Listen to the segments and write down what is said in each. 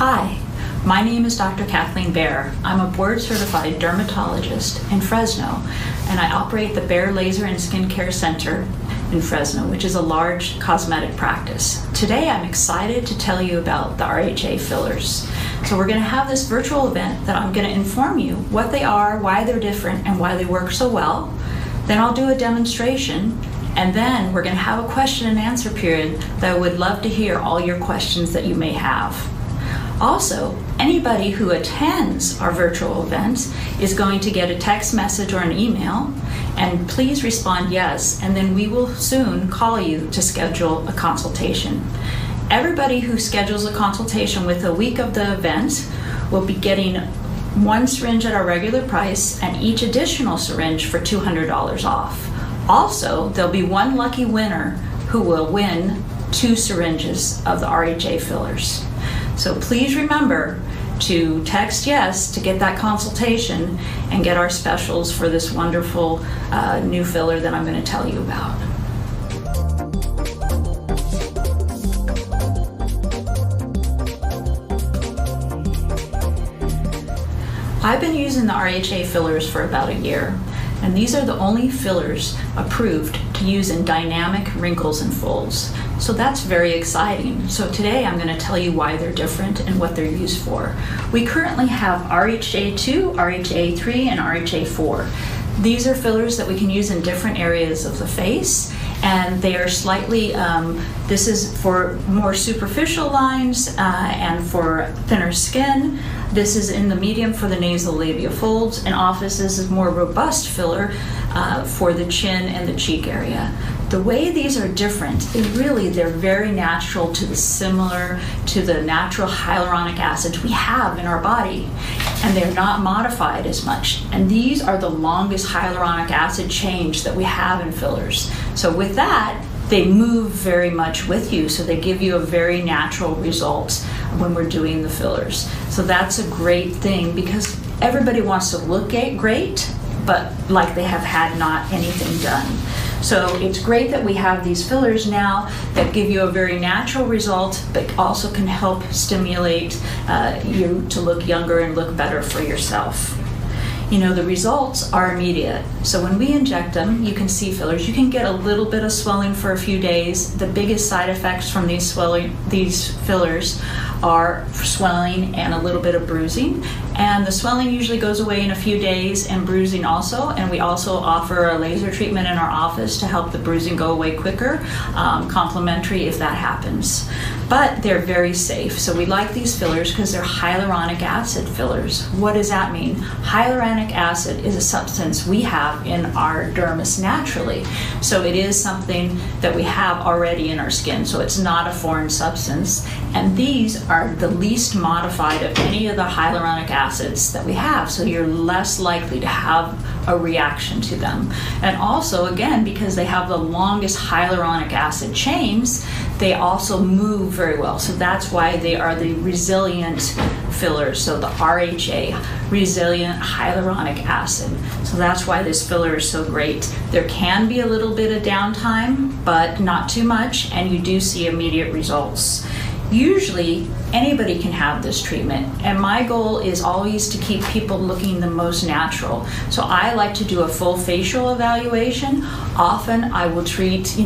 Hi, my name is Dr. Kathleen Behr. I'm a board-certified dermatologist in Fresno, and I operate the Behr Laser and Skincare Center in Fresno, which is a large cosmetic practice. Today, I'm excited to tell you about the RHA fillers. So we're going to have this virtual event that I'm going to inform you what they are, why they're different, and why they work so well. Then I'll do a demonstration, and then we're going to have a question and answer period that I would love to hear all your questions that you may have. Also, anybody who attends our virtual events is going to get a text message or an email, and please respond yes, and then we will soon call you to schedule a consultation. Everybody who schedules a consultation with a week of the event will be getting one syringe at our regular price and each additional syringe for $200 off. Also, there'll be one lucky winner who will win 2 syringes of the RHA fillers. So please remember to text yes to get that consultation and get our specials for this wonderful new filler that I'm going to tell you about. I've been using the RHA fillers for about a year, and these are the only fillers approved to use in dynamic wrinkles and folds. So that's very exciting. So today I'm going to tell you why they're different and what they're used for. We currently have RHA2, RHA3, and RHA4. These are fillers that we can use in different areas of the face, and they are slightly, this is for more superficial lines and for thinner skin. This is in the medium for the nasolabial folds, and office this is more robust filler for the chin and the cheek area. The way these are different, they're very natural to similar to the natural hyaluronic acids we have in our body, and they're not modified as much. And these are the longest hyaluronic acid change that we have in fillers. So with that, they move very much with you, so they give you a very natural result when we're doing the fillers. So that's a great thing because everybody wants to look great, but like they have had not anything done. So it's great that we have these fillers now that give you a very natural result, but also can help stimulate you to look younger and look better for yourself. You know, the results are immediate. So when we inject them, you can see fillers. You can get a little bit of swelling for a few days. The biggest side effects from these fillers are swelling and a little bit of bruising. And the swelling usually goes away in a few days, and bruising also. And we also offer a laser treatment in our office to help the bruising go away quicker, complimentary if that happens. but they're very safe. So we like these fillers because they're hyaluronic acid fillers. What does that mean? Hyaluronic acid is a substance we have in our dermis naturally. So it is something that we have already in our skin, so it's not a foreign substance. And these are the least modified of any of the hyaluronic acids that we have, so you're less likely to have a reaction to them. And also, again, because they have the longest hyaluronic acid chains, they also move very well. So that's why they are the resilient fillers. So the RHA, resilient hyaluronic acid. So that's why this filler is so great. There can be a little bit of downtime, but not too much, and you do see immediate results. Usually anybody can have this treatment, and my goal is always to keep people looking the most natural. So I like to do a full facial evaluation. Often I will treat,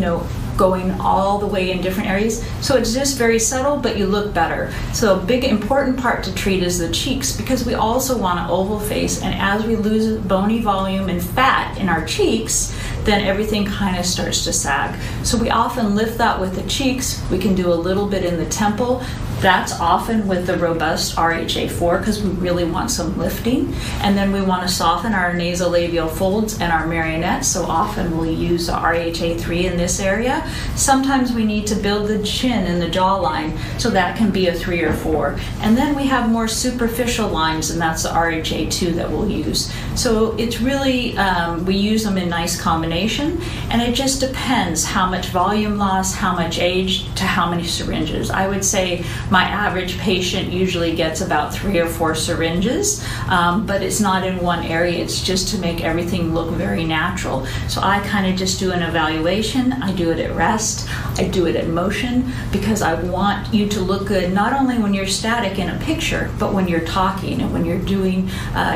going all the way in different areas. So it's just very subtle, but you look better. So a big important part to treat is the cheeks, because we also want an oval face, and as we lose bony volume and fat in our cheeks, then everything kind of starts to sag. So we often lift that with the cheeks. We can do a little bit in the temple. That's often with the robust RHA4 because we really want some lifting. And then we want to soften our nasolabial folds and our marionettes. So often we'll use the RHA3 in this area. Sometimes we need to build the chin and the jawline, so that can be a 3 or 4. And then we have more superficial lines, and that's the RHA2 that we'll use. So it's really, we use them in nice combination, and it just depends how much volume loss, how much age, to how many syringes. I would say my average patient usually gets about 3 or 4 syringes, but it's not in one area. It's just to make everything look very natural. So I kind of just do an evaluation. I do it at rest. I do it at motion, because I want you to look good not only when you're static in a picture, but when you're talking and when you're doing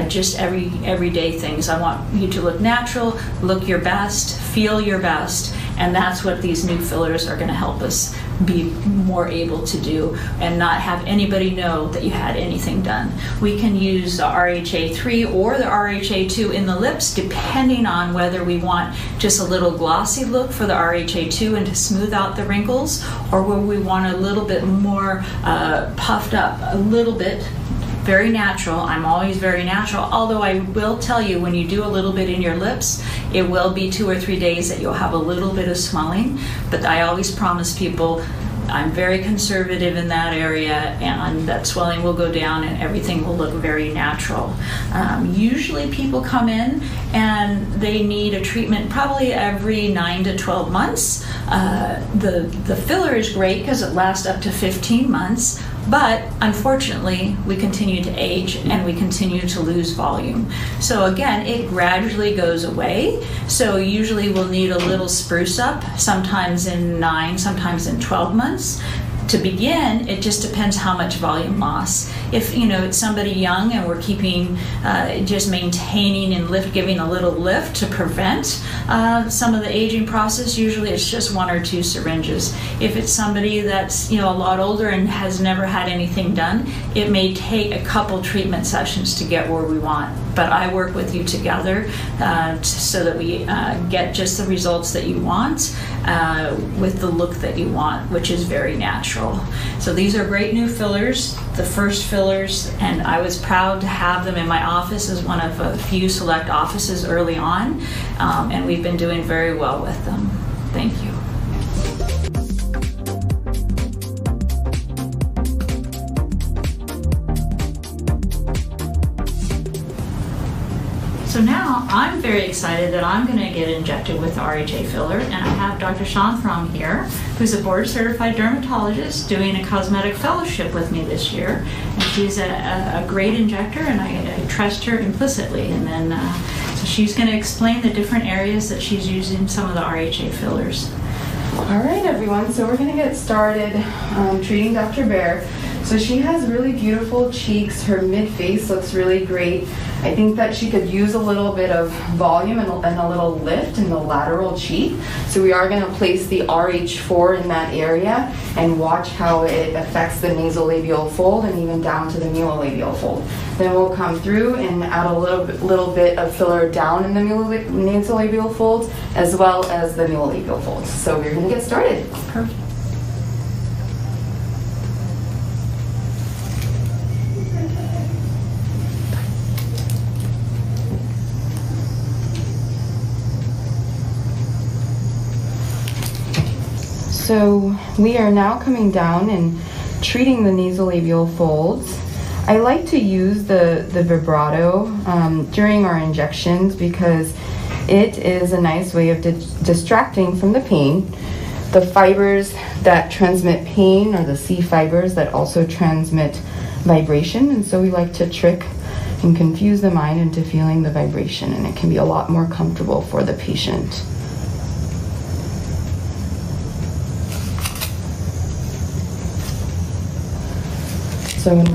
just everyday things. I want you to look natural, look your best, feel your best, and that's what these new fillers are going to help us be more able to do, and not have anybody know that you had anything done. We can use the RHA3 or the RHA2 in the lips, depending on whether we want just a little glossy look for the RHA2 and to smooth out the wrinkles, or where we want a little bit more puffed up, a little bit. Very natural. I'm always very natural, although I will tell you, when you do a little bit in your lips, it will be 2 or 3 days that you'll have a little bit of swelling, but I always promise people I'm very conservative in that area, and that swelling will go down and everything will look very natural. Usually people come in and they need a treatment probably every 9 to 12 months. The filler is great because it lasts up to 15 months. But unfortunately, we continue to age and we continue to lose volume. So again, it gradually goes away. So usually we'll need a little spruce up, sometimes in 9, sometimes in 12 months. To begin, it just depends how much volume loss. If it's somebody young and we're keeping, just maintaining and giving a little lift to prevent some of the aging process, usually it's just 1 or 2 syringes. If it's somebody that's a lot older and has never had anything done, it may take a couple treatment sessions to get where we want. But I work with you together so that we get just the results that you want with the look that you want, which is very natural. So these are great new fillers, the first fillers, and I was proud to have them in my office as one of a few select offices early on, and we've been doing very well with them. Thank you. So now I'm very excited that I'm going to get injected with the RHA filler, and I have Dr. Shantram here, who's a board-certified dermatologist doing a cosmetic fellowship with me this year. And she's a great injector, and I trust her implicitly. And then, so she's going to explain the different areas that she's using some of the RHA fillers. All right, everyone. So we're going to get started treating Dr. Behr. So she has really beautiful cheeks. Her mid-face looks really great. I think that she could use a little bit of volume and a little lift in the lateral cheek. So we are going to place the RH4 in that area and watch how it affects the nasolabial fold and even down to the mulolabial fold. Then we'll come through and add a little bit of filler down in the nasolabial folds as well as the mulolabial folds. So we're going to get started. Perfect. So we are now coming down and treating the nasolabial folds. I like to use the vibrato during our injections because it is a nice way of distracting from the pain. The fibers that transmit pain are the C fibers that also transmit vibration, and so we like to trick and confuse the mind into feeling the vibration, and it can be a lot more comfortable for the patient. So when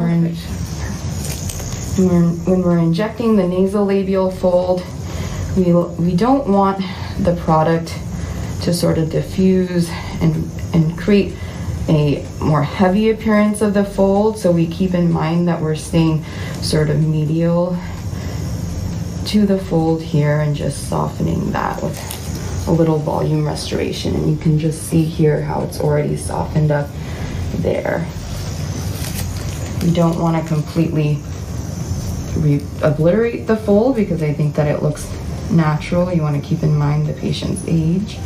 we're injecting the nasolabial fold, we don't want the product to sort of diffuse and create a more heavy appearance of the fold, so we keep in mind that we're staying sort of medial to the fold here and just softening that with a little volume restoration. And you can just see here how it's already softened up there. You don't want to completely obliterate the fold because I think that it looks natural. You want to keep in mind the patient's age.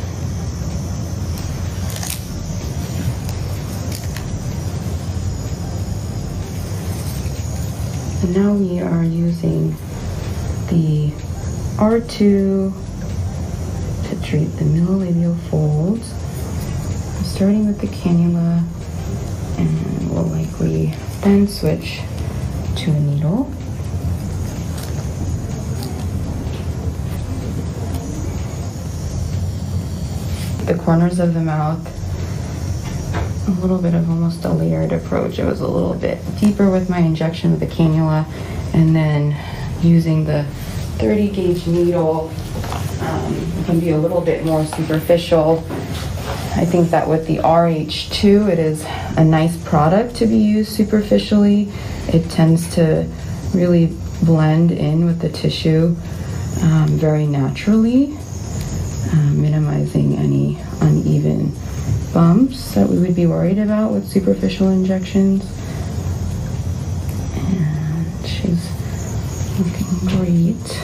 And now we are using the R2 to treat the middle folds. I'm starting with the cannula, and we'll likely then switch to a needle. The corners of the mouth, a little bit of almost a layered approach. It was a little bit deeper with my injection with the cannula, and then using the 30 gauge needle, it can be a little bit more superficial. I think that with the RHA, it is a nice product to be used superficially. It tends to really blend in with the tissue very naturally, minimizing any uneven bumps that we would be worried about with superficial injections. And she's looking great.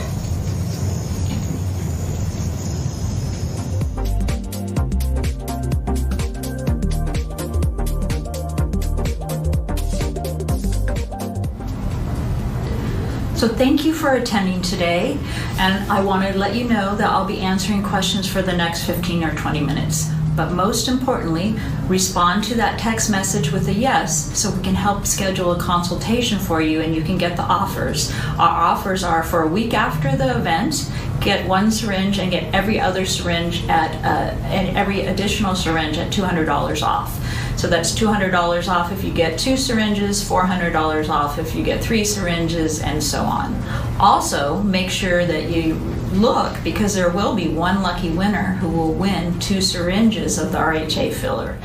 So thank you for attending today, and I want to let you know that I'll be answering questions for the next 15 or 20 minutes. But most importantly, respond to that text message with a yes so we can help schedule a consultation for you and you can get the offers. Our offers are for a week after the event, get one syringe and get every other syringe and every additional syringe at $200 off. So that's $200 off if you get 2 syringes, $400 off if you get 3 syringes, and so on. Also, make sure that you look, because there will be one lucky winner who will win 2 syringes of the RHA filler.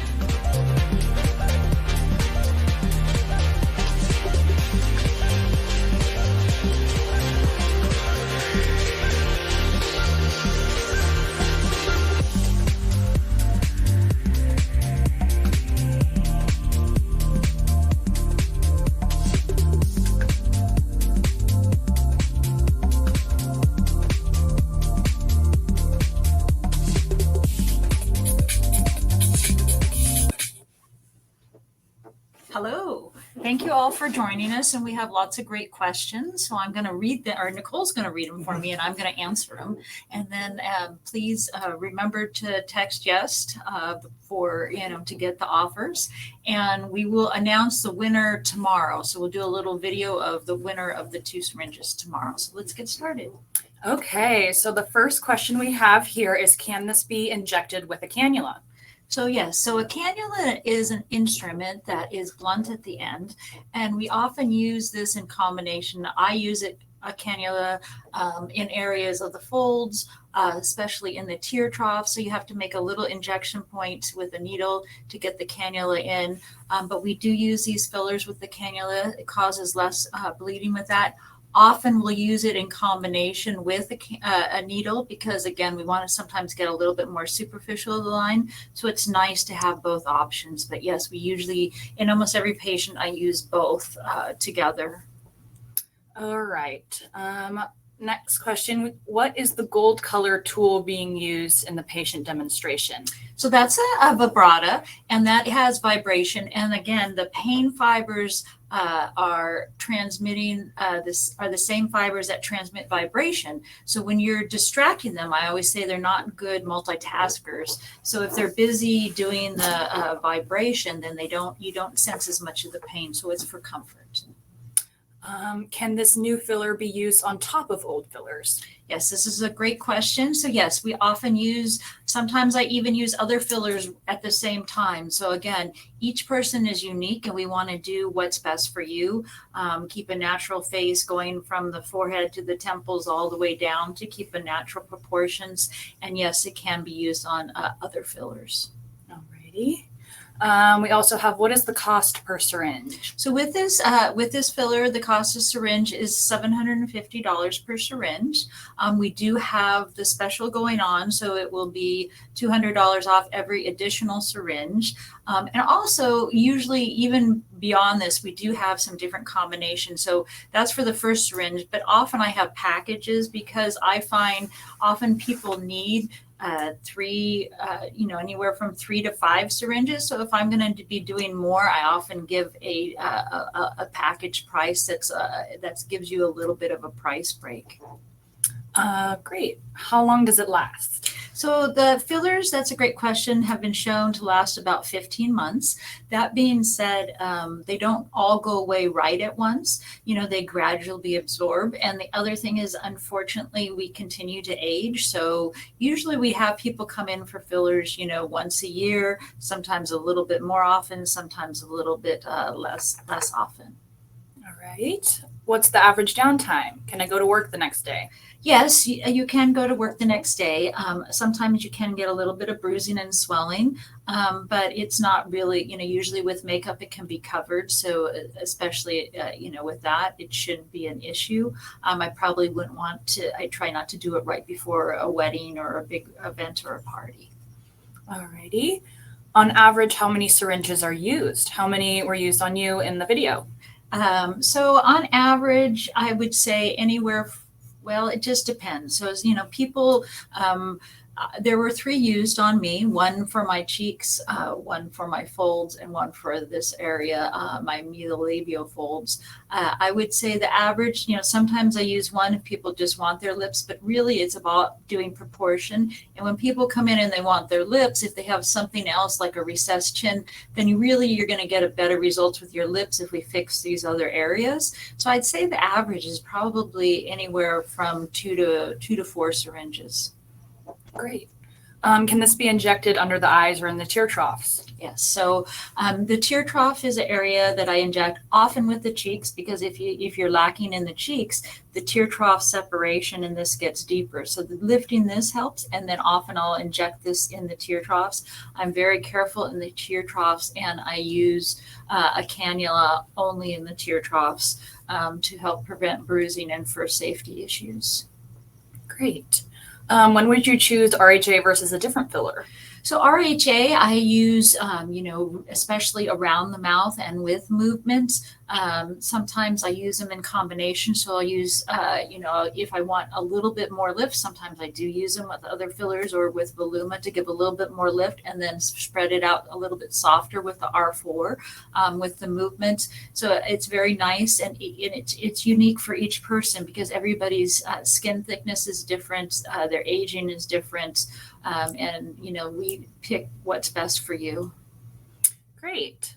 Hello, thank you all for joining us, and we have lots of great questions. So I'm going to read them, or Nicole's going to read them for me, and I'm going to answer them. And then please remember to text yes for to get the offers, and we will announce the winner tomorrow. So we'll do a little video of the winner of the 2 syringes tomorrow. So let's get started. Okay, so the first question we have here is, can this be injected with a cannula? So yes, so a cannula is an instrument that is blunt at the end, and we often use this in combination. I use a cannula in areas of the folds, especially in the tear trough. So you have to make a little injection point with a needle to get the cannula in. But we do use these fillers with the cannula. It causes less bleeding with that. Often we'll use it in combination with a needle because, again, we want to sometimes get a little bit more superficial of the line. So it's nice to have both options. But yes, we usually, in almost every patient, I use both together. All right. Next question, what is the gold color tool being used in the patient demonstration? So that's a vibrata, and that has vibration. And again, the pain fibers are transmitting this are the same fibers that transmit vibration. So when you're distracting them, I always say they're not good multitaskers. So if they're busy doing the vibration, then you don't sense as much of the pain. So it's for comfort. Can this new filler be used on top of old fillers? Yes, this is a great question. So yes, we often sometimes I even use other fillers at the same time. So again, each person is unique and we want to do what's best for you. Keep a natural face going from the forehead to the temples all the way down to keep a natural proportions. And yes, it can be used on other fillers. Alrighty. We also have, what is the cost per syringe? So with this filler, the cost of syringe is $750 per syringe. We do have the special going on, so it will be $200 off every additional syringe. And also, usually even beyond this, we do have some different combinations. So that's for the first syringe, but often I have packages because I find often people need anywhere from 3 to 5 syringes. So if I'm going to be doing more, I often give a package price that gives you a little bit of a price break. Great. How long does it last? So the fillers, that's a great question, have been shown to last about 15 months. That being said, they don't all go away right at once. They gradually absorb. And the other thing is, unfortunately, we continue to age. So usually we have people come in for fillers, once a year, sometimes a little bit more often, sometimes a little bit less often. All right. What's the average downtime? Can I go to work the next day? Yes, you can go to work the next day. Sometimes you can get a little bit of bruising and swelling, but it's not really, usually with makeup, it can be covered. So especially, with that, it shouldn't be an issue. I probably wouldn't I try not to do it right before a wedding or a big event or a party. Alrighty. On average, how many syringes are used? How many were used on you in the video? So on average, I would say well, it just depends. So, people, there were 3 used on me, 1 for my cheeks, 1 for my folds, and 1 for this area, my medial folds. I would say the average, sometimes I use 1 if people just want their lips, but really it's about doing proportion. And when people come in and they want their lips, if they have something else like a recessed chin, then you're going to get a better results with your lips if we fix these other areas. So I'd say the average is probably anywhere from 2 to 4 syringes. Great. Can this be injected under the eyes or in the tear troughs? Yes. So the tear trough is an area that I inject often with the cheeks because if you're lacking in the cheeks, the tear trough separation in this gets deeper. So lifting this helps, and then often I'll inject this in the tear troughs. I'm very careful in the tear troughs, and I use a cannula only in the tear troughs to help prevent bruising and for safety issues. Great. When would you choose RHA versus a different filler? So RHA I use, especially around the mouth and with movements. Sometimes I use them in combination. So I'll use, if I want a little bit more lift, sometimes I do use them with other fillers or with Voluma to give a little bit more lift and then spread it out a little bit softer with the R4 with the movement. So it's very nice and it's unique for each person because everybody's skin thickness is different. Their aging is different. And we pick what's best for you. Great.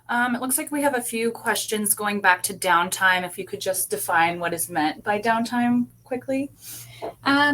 It looks like we have a few questions going back to downtime. If you could just define what is meant by downtime quickly.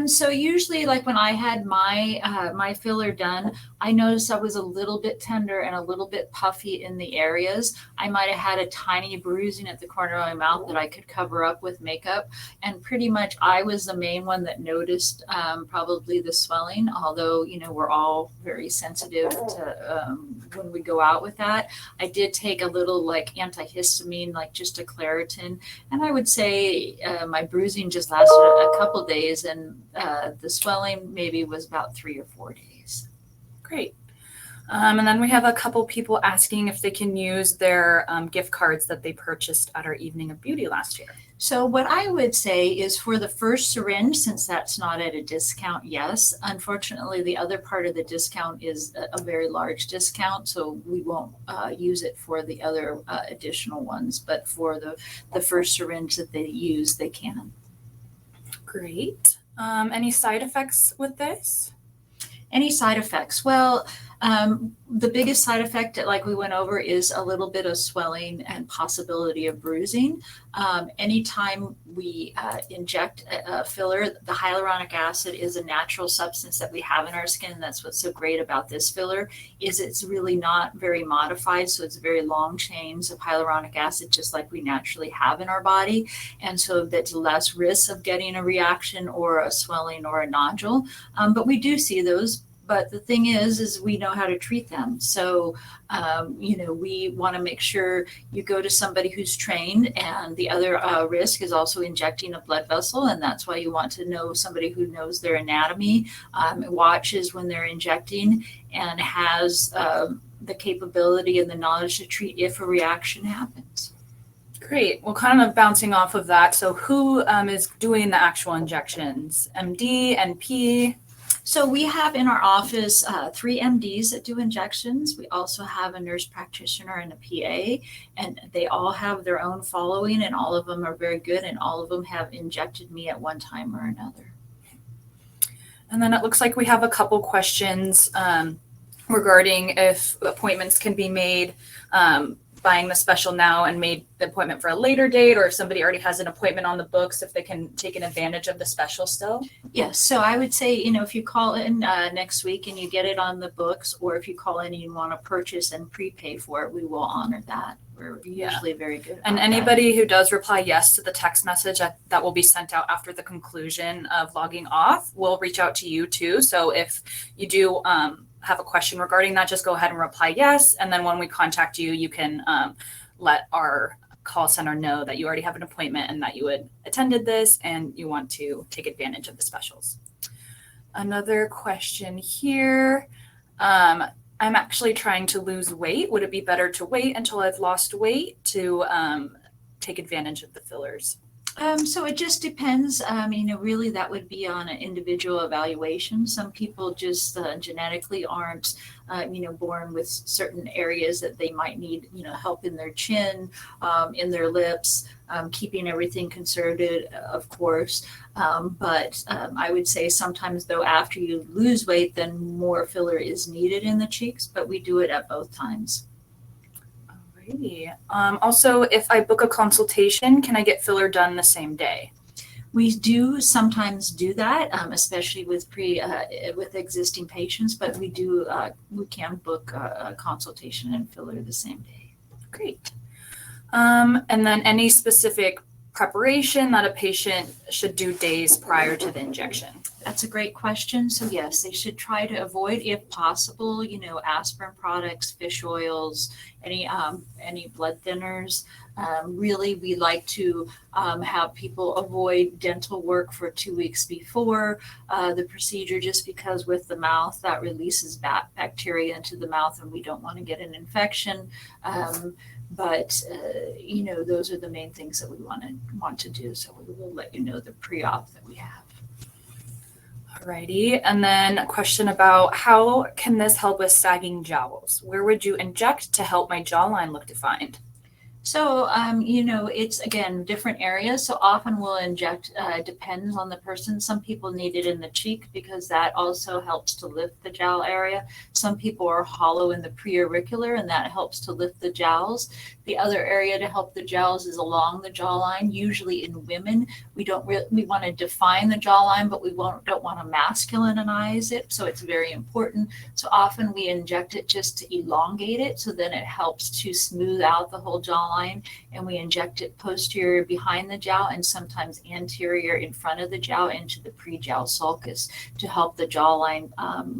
So usually like when I had my filler done, I noticed I was a little bit tender and a little bit puffy in the areas. I might have had a tiny bruising at the corner of my mouth that I could cover up with makeup. And pretty much I was the main one that noticed probably the swelling, although, we're all very sensitive to when we go out with that. I did take a little like antihistamine, like just a Claritin. And I would say my bruising just lasted a couple days and the swelling maybe was about 3 or 4 days. Great. And then we have a couple people asking if they can use their gift cards that they purchased at our Evening of Beauty last year. So what I would say is for the first syringe, since that's not at a discount, yes. Unfortunately, the other part of the discount is a very large discount, so we won't use it for the other additional ones. But for the first syringe that they use, they can. Great. Any side effects with this? Any side effects? Well, the biggest side effect, like we went over, is a little bit of swelling and possibility of bruising. Anytime we inject a filler, the hyaluronic acid is a natural substance that we have in our skin. That's what's so great about this filler, is it's really not very modified. So it's very long chains of hyaluronic acid, just like we naturally have in our body. And so that's less risk of getting a reaction or a swelling or a nodule. But we do see those. But the thing is we know how to treat them. So, we want to make sure you go to somebody who's trained. And the other risk is also injecting a blood vessel. And that's why you want to know somebody who knows their anatomy, watches when they're injecting, and has the capability and the knowledge to treat if a reaction happens. Great. Well, kind of bouncing off of that. So who is doing the actual injections? MD, NP? So we have in our office 3 MDs that do injections. We also have a nurse practitioner and a PA, and they all have their own following, and all of them are very good, and all of them have injected me at one time or another. And then it looks like we have a couple questions regarding if appointments can be made buying the special now and made the appointment for a later date, or if somebody already has an appointment on the books, if they can take an advantage of the special still? Yes. So I would say, if you call in next week and you get it on the books, or if you call in and you want to purchase and prepay for it, we will honor that. We're usually very good. And anybody who does reply yes to the text message that will be sent out after the conclusion of logging off, we'll reach out to you too. So if you do have a question regarding that, just go ahead and reply yes. And then when we contact you, you can let our call center know that you already have an appointment and that you had attended this and you want to take advantage of the specials. Another question here. I'm actually trying to lose weight. Would it be better to wait until I've lost weight to take advantage of the fillers? So it just depends. Really that would be on an individual evaluation. Some people just genetically aren't, born with certain areas that they might need, help in their chin, in their lips, keeping everything conservative, of course. But I would say sometimes though, after you lose weight, then more filler is needed in the cheeks, but we do it at both times. Also, if I book a consultation, can I get filler done the same day? We do sometimes do that, especially with with existing patients, but we can book a consultation and filler the same day. Great. And then any specific preparation that a patient should do days prior to the injection? That's a great question. So yes, they should try to avoid, if possible, aspirin products, fish oils, any blood thinners. Really, we like to have people avoid dental work for 2 weeks before the procedure, just because with the mouth that releases bacteria into the mouth, and we don't want to get an infection. But those are the main things that we want to do. So we will let you know the pre-op that we have. Alrighty, and then a question about how can this help with sagging jowls? Where would you inject to help my jawline look defined? So, it's, again, different areas. So often we'll inject, depends on the person. Some people need it in the cheek because that also helps to lift the jowl area. Some people are hollow in the preauricular, and that helps to lift the jowls. The other area to help the jowls is along the jawline. Usually in women, we want to define the jawline, but we don't want to masculinize it. So it's very important. So often we inject it just to elongate it. So then it helps to smooth out the whole jawline, and we inject it posterior behind the jowl and sometimes anterior in front of the jowl into the pre-jowl sulcus to help the jawline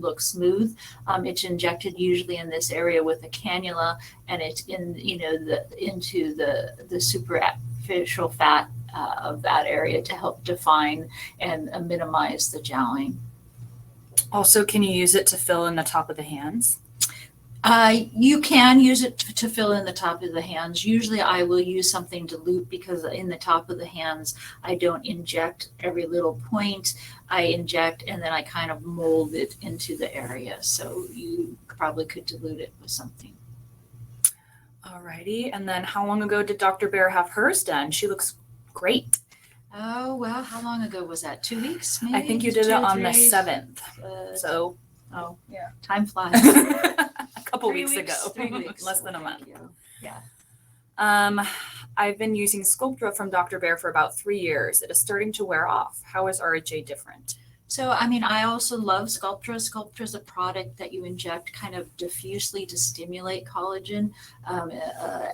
look smooth. It's injected usually in this area with a cannula, and it's into the superficial fat of that area to help define and minimize the jowling. Also, can you use it to fill in the top of the hands? You can use it to fill in the top of the hands. Usually I will use something dilute because in the top of the hands, I don't inject every little point. I inject and then I kind of mold it into the area. So you probably could dilute it with something. Alrighty. And then how long ago did Dr. Behr have hers done? She looks great. Oh, well, how long ago was that? 2 weeks, maybe? I think you did it on the 7th. So, oh, yeah, time flies. a couple 3 weeks ago, 3 weeks. less than a month. Yeah. I've been using Sculptra from Dr. Behr for about 3 years. It is starting to wear off. How is RHA different? So, I mean, I also love Sculptra. Sculptra is a product that you inject kind of diffusely to stimulate collagen.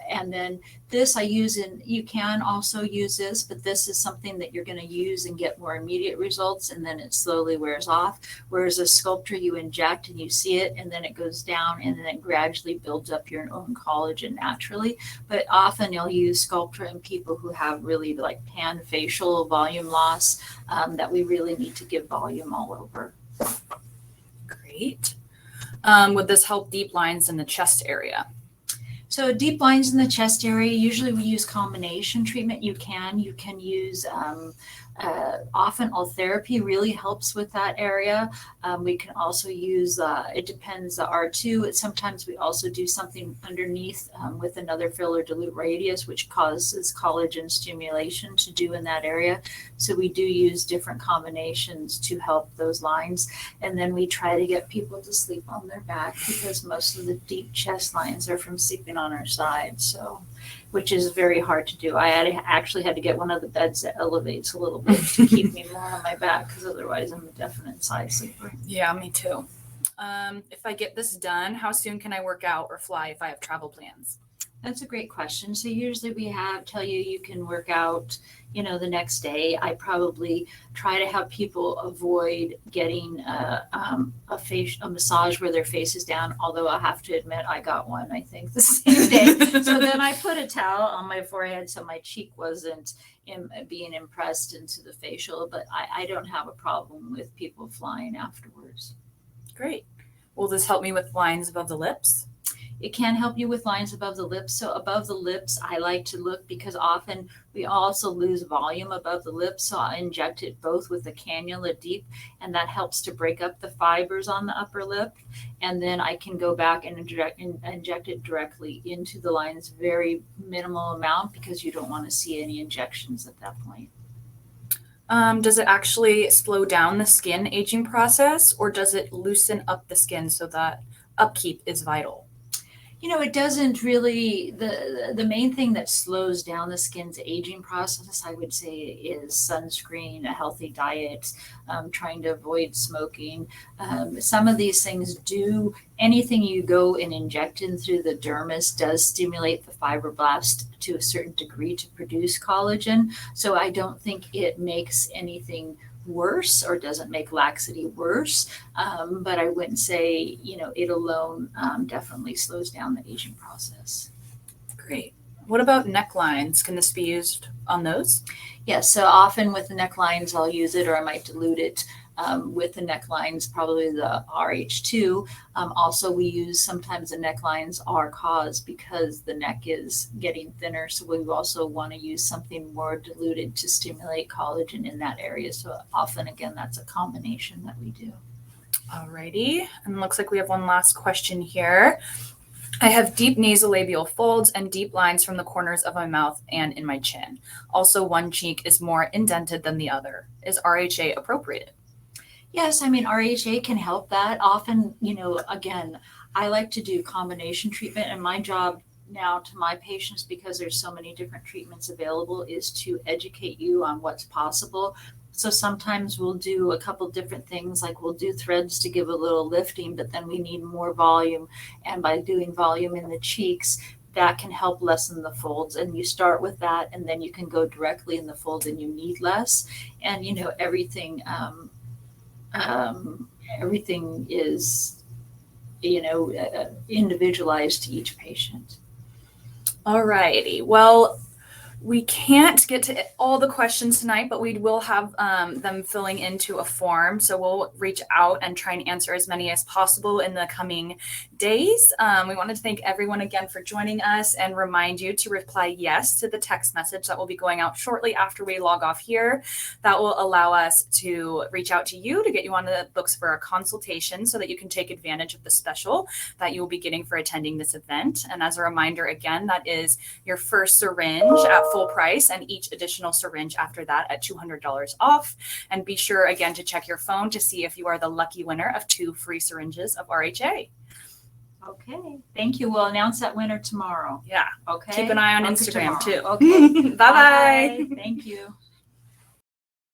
And then this I use you can also use this, but this is something that you're going to use and get more immediate results, and then it slowly wears off. Whereas a Sculptra, you inject and you see it, and then it goes down, and then it gradually builds up your own collagen naturally. But often you'll use Sculptra in people who have really like pan facial volume loss, that we really need to give volume all over. Great. Would this help deep lines in the chest area? So deep lines in the chest area, usually we use combination treatment. You can use often Ultherapy really helps with that area. We can also use, it depends, the R2. Sometimes we also do something underneath with another filler dilute radius, which causes collagen stimulation to do in that area. So we do use different combinations to help those lines. And then we try to get people to sleep on their back because most of the deep chest lines are from sleeping on our side. So, which is very hard to do. I actually had to get one of the beds that elevates a little bit to keep me more on my back, because otherwise I'm a definite side sleeper. Yeah, me too. If I get this done, how soon can I work out or fly if I have travel plans? That's a great question. So usually we tell you can work out, the next day. I probably try to have people avoid getting a massage where their face is down. Although I have to admit, I got one, I think, the same day. So then I put a towel on my forehead so my cheek wasn't being impressed into the facial. But I don't have a problem with people flying afterwards. Great. Will this help me with lines above the lips? It can help you with lines above the lips. So above the lips, I like to look because often we also lose volume above the lips. So I inject it both with a cannula deep, and that helps to break up the fibers on the upper lip. And then I can go back and inject it directly into the lines, very minimal amount, because you don't want to see any injections at that point. Does it actually slow down the skin aging process, or does it loosen up the skin so that upkeep is vital? It doesn't really, the main thing that slows down the skin's aging process, I would say, is sunscreen, a healthy diet, trying to avoid smoking. Some of these things anything you go and inject in through the dermis does stimulate the fibroblast to a certain degree to produce collagen. So I don't think it makes anything worse or doesn't make laxity worse, but I wouldn't say it alone definitely slows down the aging process. Great. What about necklines? Can this be used on those? Yes, so often with the necklines I'll use it, or I might dilute it with the necklines, probably the RH2. Also, we use sometimes the necklines are caused because the neck is getting thinner. So we also want to use something more diluted to stimulate collagen in that area. So often, again, that's a combination that we do. Alrighty. And looks like we have one last question here. I have deep nasolabial folds and deep lines from the corners of my mouth and in my chin. Also, one cheek is more indented than the other. Is RHA appropriate? Yes, I mean, RHA can help that. Often, again, I like to do combination treatment, and my job now to my patients, because there's so many different treatments available, is to educate you on what's possible. So sometimes we'll do a couple different things, like we'll do threads to give a little lifting, but then we need more volume. And by doing volume in the cheeks, that can help lessen the folds. And you start with that, and then you can go directly in the fold and you need less. And, everything is, individualized to each patient. Alrighty. Well, We can't get to all the questions tonight, but we will have them filling into a form. So we'll reach out and try and answer as many as possible in the coming days. We wanted to thank everyone again for joining us and remind you to reply yes to the text message that will be going out shortly after we log off here. That will allow us to reach out to you to get you on the books for a consultation so that you can take advantage of the special that you will be getting for attending this event. And as a reminder, again, that is your first syringe at full price and each additional syringe after that at $200 off. And be sure again to check your phone to see if you are the lucky winner of 2 free syringes of RHA. Okay. Thank you. We'll announce that winner tomorrow. Yeah. Okay. Keep an eye on Okay, Instagram tomorrow. too. Okay. Bye-bye. Thank you.